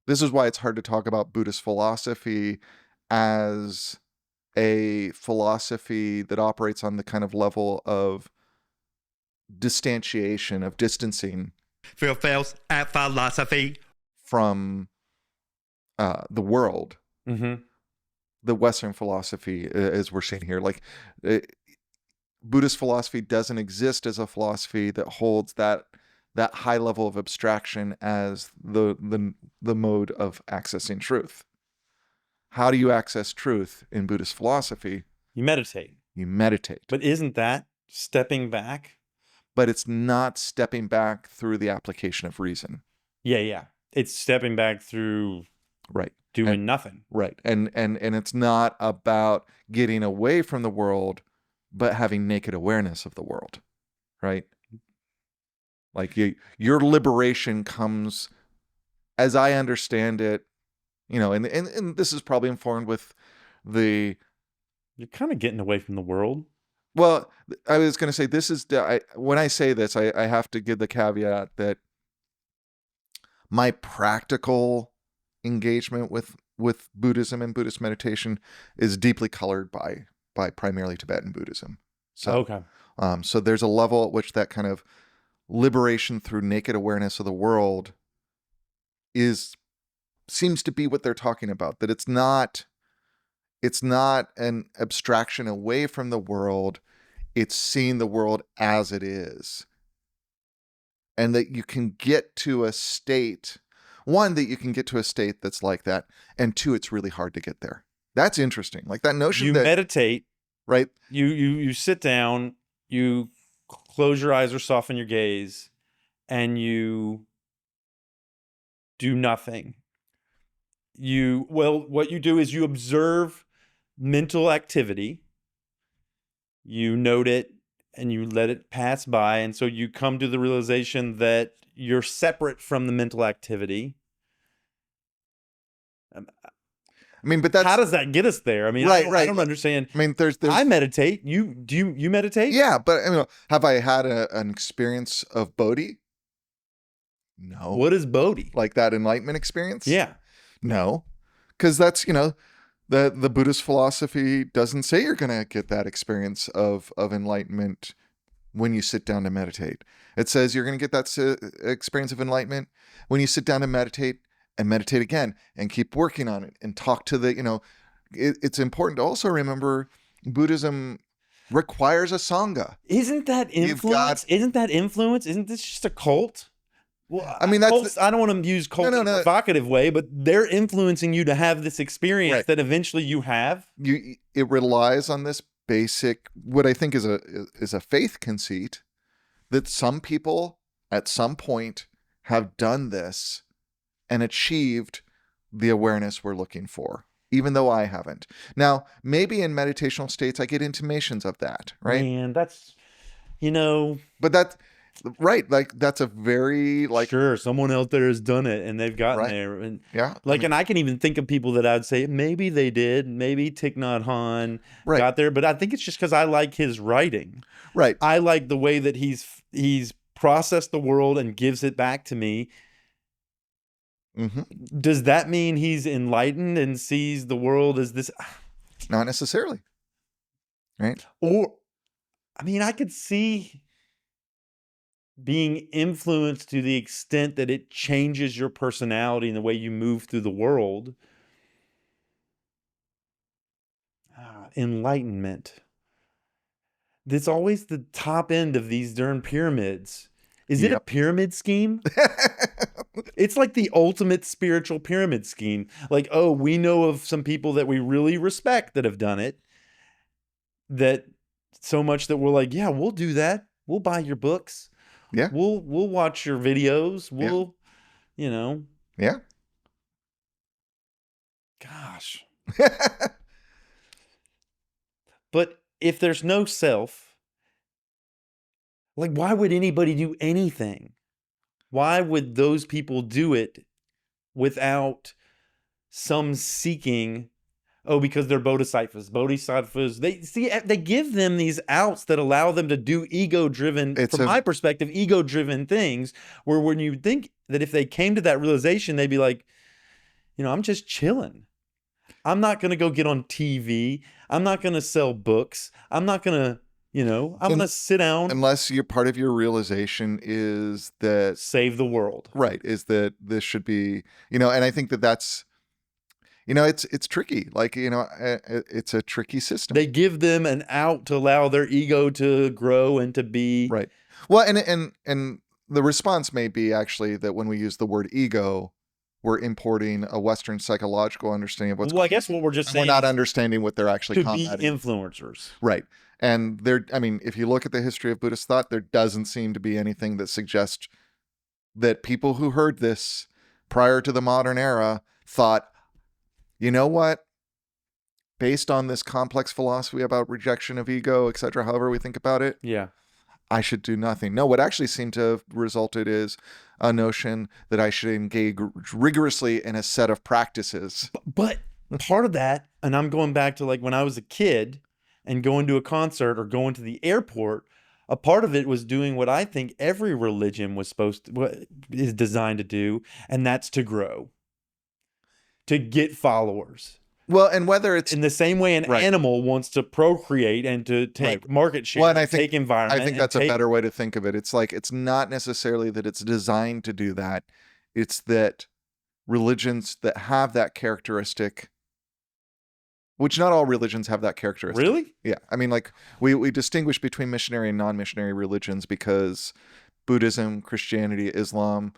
This is why it's hard to talk about Buddhist philosophy as a philosophy that operates on the kind of level of distanciation, of distancing Phails at philosophy from the world. Mm-hmm. The Western philosophy, as we're seeing here, like Buddhist philosophy doesn't exist as a philosophy that holds that high level of abstraction as the mode of accessing truth. How do you access truth in Buddhist philosophy? You meditate. You meditate. But isn't that stepping back? But it's not stepping back through the application of reason. Yeah. It's stepping back through right. doing nothing. Right. And it's not about getting away from the world, but having naked awareness of the world. Right? Like your liberation comes, as I understand it, and this is probably informed with the... You're kind of getting away from the world. Well, I was going to say, this is, when I say this, I have to give the caveat that my practical engagement with Buddhism and Buddhist meditation is deeply colored by primarily Tibetan Buddhism. So, okay. So there's a level at which that kind of liberation through naked awareness of the world seems to be what they're talking about. That it's not an abstraction away from the world. It's seeing the world as it is. And that you can get to a state, one, that you can get to a state that's like that, and two, it's really hard to get there. That's interesting. Like that notion that... You meditate. Right? You sit down, you close your eyes or soften your gaze, and you do nothing. What you do is you observe mental activity, you note it, and you let it pass by. And so you come to the realization that you're separate from the mental activity. I mean, but that's... How does that get us there? I mean, right. I don't understand. I mean, there's... I meditate. You meditate? Yeah, but I mean, have I had an experience of Bodhi? No. What is Bodhi? Like that enlightenment experience? Yeah. No. Because that's, the Buddhist philosophy doesn't say you're going to get that experience of enlightenment when you sit down to meditate. It says you're going to get that experience of enlightenment when you sit down to meditate and meditate again and keep working on it and talk to the, it's important to also remember Buddhism requires a Sangha. Isn't that influence? Isn't this just a cult? Well, I mean, cults, I don't want to use cult in a provocative way, but they're influencing you to have this experience that eventually you have. It relies on this basic, what I think is a faith conceit, that some people at some point have done this and achieved the awareness we're looking for, even though I haven't. Now, maybe in meditational states, I get intimations of that, right? Man, that's, But that's... Right, like that's a very sure, someone out there has done it and they've gotten there, and and I can even think of people that I'd say maybe they did, maybe Thich Nhat Hanh got there, but I think it's just because I like his writing. Right, I like the way that he's processed the world and gives it back to me. Mm-hmm. Does that mean he's enlightened and sees the world as this? Not necessarily, right? Or, I mean, I could see being influenced to the extent that it changes your personality and the way you move through the world. Enlightenment. That's always the top end of these darn pyramids. Is it a pyramid scheme? It's like the ultimate spiritual pyramid scheme. Like, oh, we know of some people that we really respect that have done it. That so much that we're like, yeah, we'll do that. We'll buy your books. Yeah. We'll watch your videos. We'll, Yeah. Gosh. But if there's no self, like, why would anybody do anything? Why would those people do it without some seeking? Oh, because they're bodhisattvas. Bodhisattvas, they give them these outs that allow them to do ego-driven, from my perspective, ego-driven things, where when you think that if they came to that realization, they'd be like, I'm just chilling. I'm not going to go get on TV. I'm not going to sell books. I'm not going to, I'm going to sit down, Unless your part of your realization is that, save the world. right, is that this should be, and I think that that's, it's tricky. Like, it's a tricky system. They give them an out to allow their ego to grow and to be. Right. Well, and the response may be actually that when we use the word ego, we're importing a Western psychological understanding of what's Well, I going guess on. what we're just And saying we're not is understanding what they're actually to be combating. influencers. Right. And if you look at the history of Buddhist thought, there doesn't seem to be anything that suggests that people who heard this prior to the modern era thought, you know what? Based on this complex philosophy about rejection of ego, etc., however we think about it, Yeah. I should do nothing. No, what actually seemed to have resulted is a notion that I should engage rigorously in a set of practices. But part of that, and I'm going back to like when I was a kid and going to a concert or going to the airport, a part of it was doing what I think every religion is designed to do, and that's to grow, to get followers. Well, and whether it's In the same way an right. animal wants to procreate and to take Right. market share, Well, and take environment. I think that's a better way to think of it. It's like, it's not necessarily that it's designed to do that. It's that religions that have that characteristic, which not all religions have that characteristic. Really? Yeah. I mean, like we distinguish between missionary and non-missionary religions because Buddhism, Christianity, Islam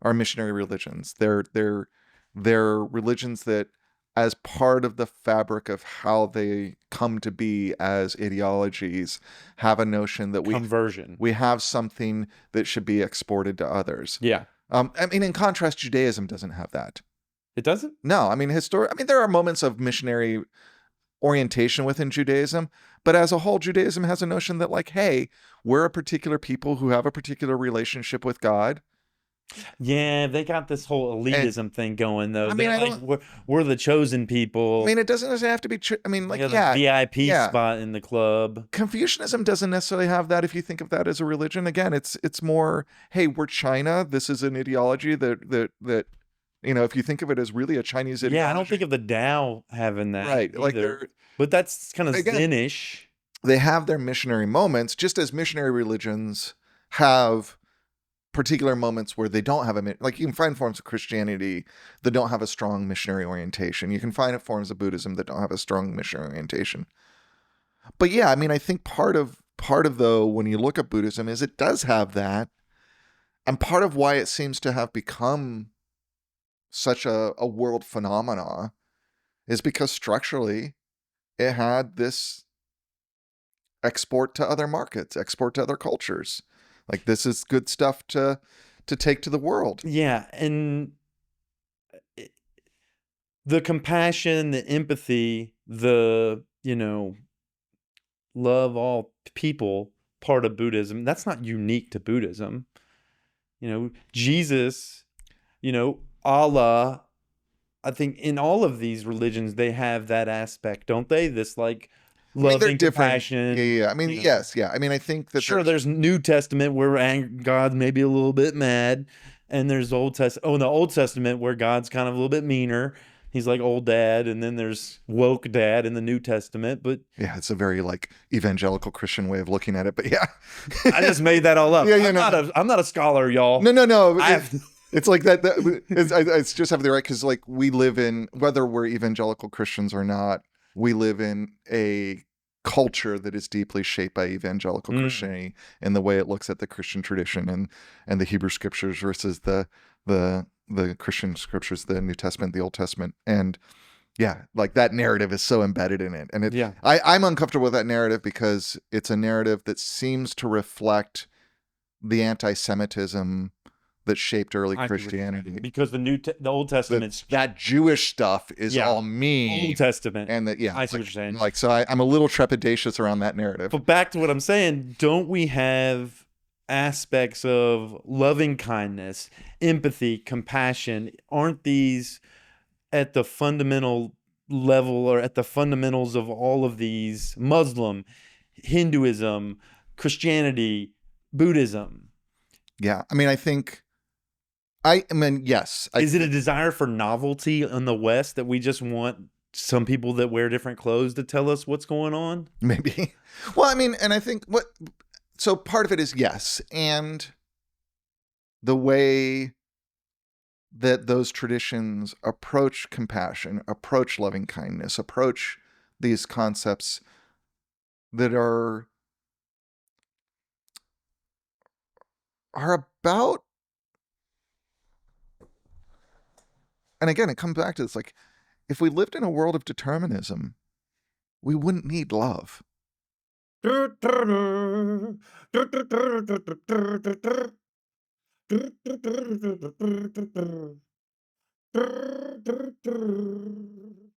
are missionary religions. They're religions that, as part of the fabric of how they come to be as ideologies, have a notion that Conversion. we have something that should be exported to others. Yeah. I mean, in contrast, Judaism doesn't have that. It doesn't? No, I mean, there are moments of missionary orientation within Judaism, but as a whole, Judaism has a notion that, like, hey, we're a particular people who have a particular relationship with God. Yeah, they got this whole elitism thing going though. I mean, They're like, we're the chosen people. I mean, it doesn't necessarily have to be. I mean, like, the yeah, VIP spot in the club. Confucianism doesn't necessarily have that. If you think of that as a religion, again, it's more, hey, we're China. This is an ideology that if you think of it as really a Chinese ideology. Yeah, I don't think of the Tao having that Right, either. like but that's kind of again, Zen-ish. They have their missionary moments, just as missionary religions have particular moments where they don't have like, you can find forms of Christianity that don't have a strong missionary orientation. You can find forms of Buddhism that don't have a strong missionary orientation. But yeah, I mean, I think part of though, when you look at Buddhism, is it does have that, and part of why it seems to have become such a world phenomena is because structurally it had this export to other markets, export to other cultures. Like, this is good stuff to take to the world. Yeah, and the compassion, the empathy, the, love all people part of Buddhism, that's not unique to Buddhism. Jesus, Allah, I think in all of these religions, they have that aspect, don't they? This like loving compassion. Yeah. I mean, yes. Yeah. I mean, I think that sure, there's New Testament where God's maybe a little bit mad, and there's Old Testament. Oh, in the Old Testament where God's kind of a little bit meaner. He's like old dad, and then there's woke dad in the New Testament. But yeah, it's a very like evangelical Christian way of looking at it. But yeah, I just made that all up. Yeah, I'm not a scholar, y'all. No. It's like that. I just have the right, because like we live in, whether we're evangelical Christians or not, we live in a culture that is deeply shaped by evangelical Christianity and the way it looks at the Christian tradition and the Hebrew scriptures versus the Christian scriptures, the New Testament, the Old Testament. And yeah, like that narrative is so embedded in it. And I'm uncomfortable with that narrative because it's a narrative that seems to reflect the anti-Semitism that shaped early Christianity. Because the Old Testament's that Jewish stuff is all mean. Old Testament. And that, I see what you're saying. Like, so I'm a little trepidatious around that narrative. But back to what I'm saying, don't we have aspects of loving kindness, empathy, compassion? Aren't these at the fundamental level or at the fundamentals of all of these? Muslim, Hinduism, Christianity, Buddhism. Yeah. I mean, I think I mean, yes, Is it a desire for novelty in the West that we just want some people that wear different clothes to tell us what's going on? maybe. Well, I mean, and I think so part of it is yes, and the way that those traditions approach compassion, approach loving kindness, approach these concepts that are about, and again it comes back to this, like, if we lived in a world of determinism, we wouldn't need love.